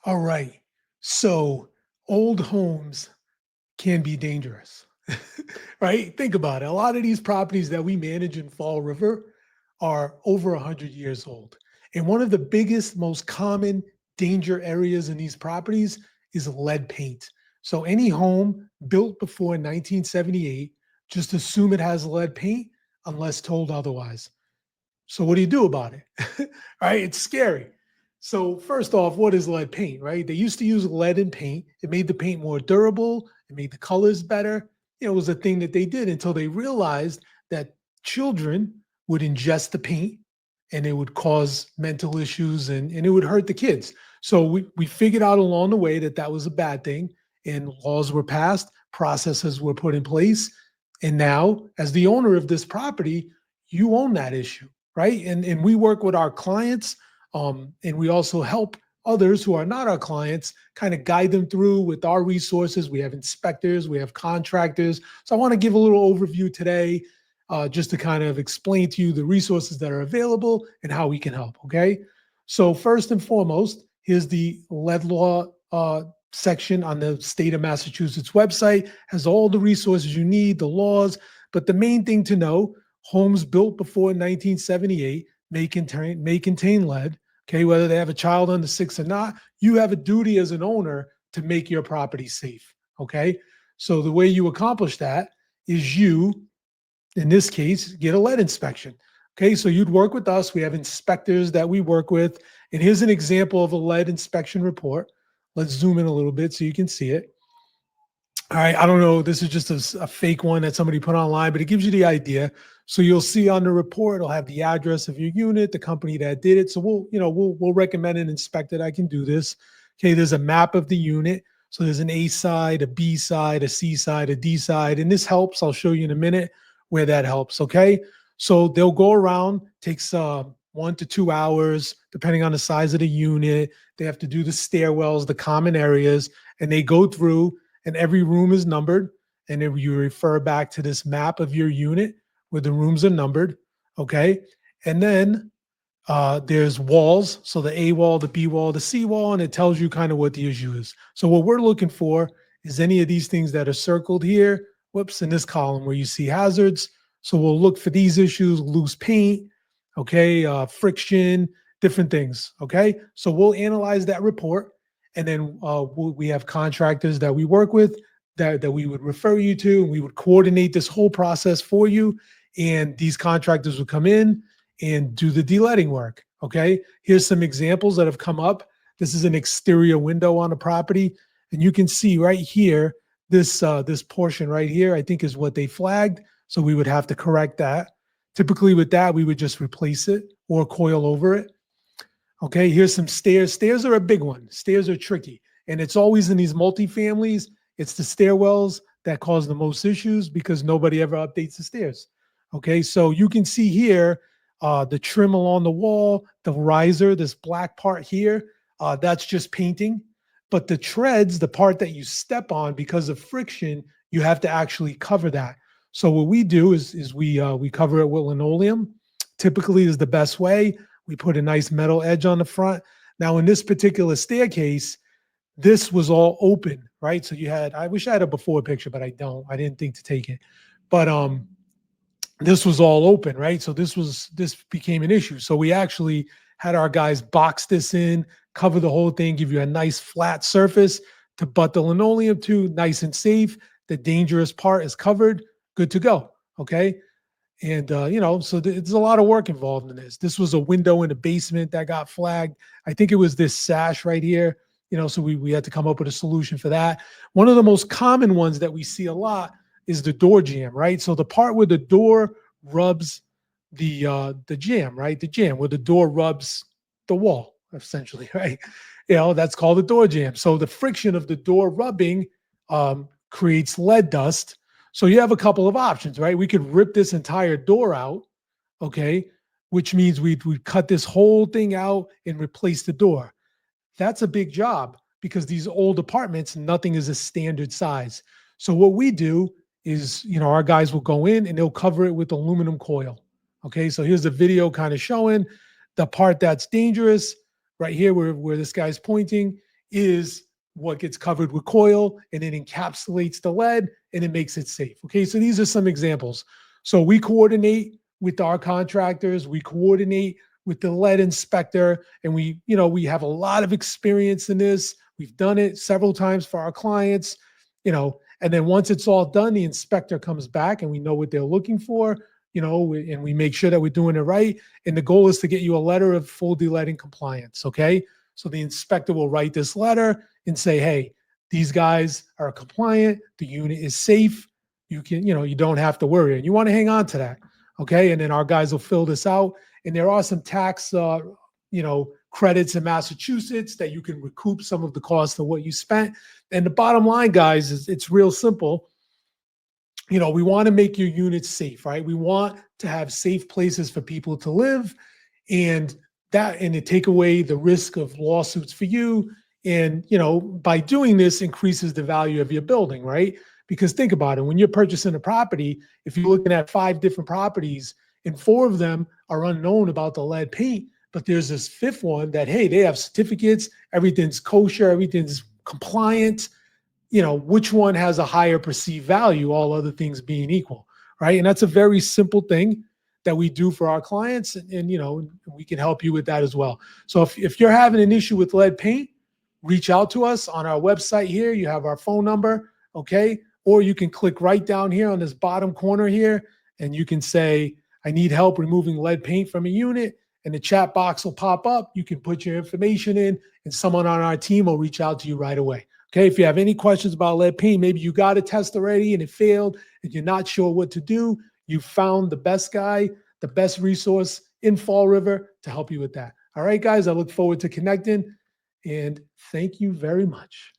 All right. So old homes can be dangerous, right? Think about it. A lot of these properties that we manage in Fall River are over 100 years old. And one of the biggest, most common danger areas in these properties is lead paint. So any home built before 1978, just assume it has lead paint unless told otherwise. So what do you do about it? Right? It's scary. So first off, what is lead paint, right? They used to use lead in paint. It made the paint more durable. It made the colors better. It was a thing that they did until they realized that children would ingest the paint and it would cause mental issues and it would hurt the kids. So we figured out along the way that that was a bad thing and laws were passed, processes were put in place. And now, as the owner of this property, you own that issue, right? And we work with our clients, and we also help others who are not our clients kind of guide them through with our resources. We have inspectors, we have contractors. So I want to give a little overview today, just to kind of explain to you the resources that are available and how we can help. Okay. So first and foremost, here's the lead law section on the state of Massachusetts website. Has all the resources you need, the laws. But the main thing to know: homes built before 1978 may contain lead. Okay, whether they have a child under six or not, you have a duty as an owner to make your property safe. Okay, so the way you accomplish that is you, in this case, get a lead inspection. Okay, so you'd work with us. We have inspectors that we work with. And here's an example of a lead inspection report. Let's zoom in a little bit so you can see it. All right, I don't know. This is just a fake one that somebody put online, but it gives you the idea. So you'll see on the report, it'll have the address of your unit, the company that did it. So we'll recommend an inspector that can do this. Okay, there's a map of the unit. So there's an A side, a B side, a C side, a D side, and this helps. I'll show you in a minute where that helps. Okay, so they'll go around, takes 1 to 2 hours, depending on the size of the unit. They have to do the stairwells, the common areas, and they go through, and every room is numbered. And if you refer back to this map of your unit where the rooms are numbered, okay? And then there's walls. So the A wall, the B wall, the C wall, and it tells you kind of what the issue is. So what we're looking for is any of these things that are circled here, whoops, in this column where you see hazards. So we'll look for these issues: loose paint, okay, friction, different things, okay? So we'll analyze that report, and then we have contractors that we work with that we would refer you to, and we would coordinate this whole process for you. And these contractors would come in and do the de-leading work, okay? Here's some examples that have come up. This is an exterior window on a property, and you can see right here, this portion right here, I think is what they flagged. So we would have to correct that. Typically with that, we would just replace it or coil over it. Okay, here's some stairs. Stairs are a big one. Stairs are tricky. And it's always in these multifamilies, it's the stairwells that cause the most issues because nobody ever updates the stairs. Okay, so you can see here the trim along the wall, the riser, this black part here, that's just painting. But the treads, the part that you step on because of friction, you have to actually cover that. So what we do is we cover it with linoleum. Typically is the best way. We put a nice metal edge on the front. Now, in this particular staircase, this was all open, right? So you had, I wish I had a before picture, but I don't. I didn't think to take it. But this was all open, right? So this became an issue. So we actually had our guys box this in, cover the whole thing, give you a nice flat surface to butt the linoleum to, nice and safe. The dangerous part is covered, good to go. Okay. And so there's a lot of work involved in this. This was a window in the basement that got flagged. I think it was this sash right here. So we had to come up with a solution for that. One of the most common ones that we see a lot is the door jamb, right? So the part where the door rubs the jamb, right? The jamb where the door rubs the wall, essentially, right? That's called the door jamb. So the friction of the door rubbing creates lead dust. So you have a couple of options, right? We could rip this entire door out, okay, which means we'd cut this whole thing out and replace the door. That's a big job because these old apartments, nothing is a standard size. So what we do is, our guys will go in and they'll cover it with aluminum coil. Okay, so here's a video kind of showing the part that's dangerous right here where this guy's pointing. is what gets covered with coil, and it encapsulates the lead and it makes it safe. Okay, so these are some examples. So we coordinate with our contractors, we coordinate with the lead inspector, and we have a lot of experience in this. We've done it several times for our clients, and then once it's all done, the inspector comes back and we know what they're looking for, and we make sure that we're doing it right. And the goal is to get you a letter of full de-leading compliance. Okay. So the inspector will write this letter and say, hey, these guys are compliant. The unit is safe. You don't have to worry. And you want to hang on to that. Okay. And then our guys will fill this out. And there are some tax, credits in Massachusetts that you can recoup some of the cost of what you spent. And the bottom line, guys, is it's real simple. We want to make your units safe, right? We want to have safe places for people to live, and to take away the risk of lawsuits for you. And, by doing this increases the value of your building, right? Because think about it, when you're purchasing a property, if you're looking at 5 different properties and 4 of them are unknown about the lead paint, but there's this 5th one that, hey, they have certificates, everything's kosher, everything's compliant, which one has a higher perceived value, all other things being equal, right? And that's a very simple thing that we do for our clients. And we can help you with that as well. So if you're having an issue with lead paint, reach out to us on our website here. You have our phone number, okay? Or you can click right down here on this bottom corner here, and you can say, I need help removing lead paint from a unit, and the chat box will pop up. You can put your information in, and someone on our team will reach out to you right away. Okay, if you have any questions about lead paint, maybe you got a test already and it failed and you're not sure what to do, you found the best guy, the best resource in Fall River to help you with that. All right, guys, I look forward to connecting, and thank you very much.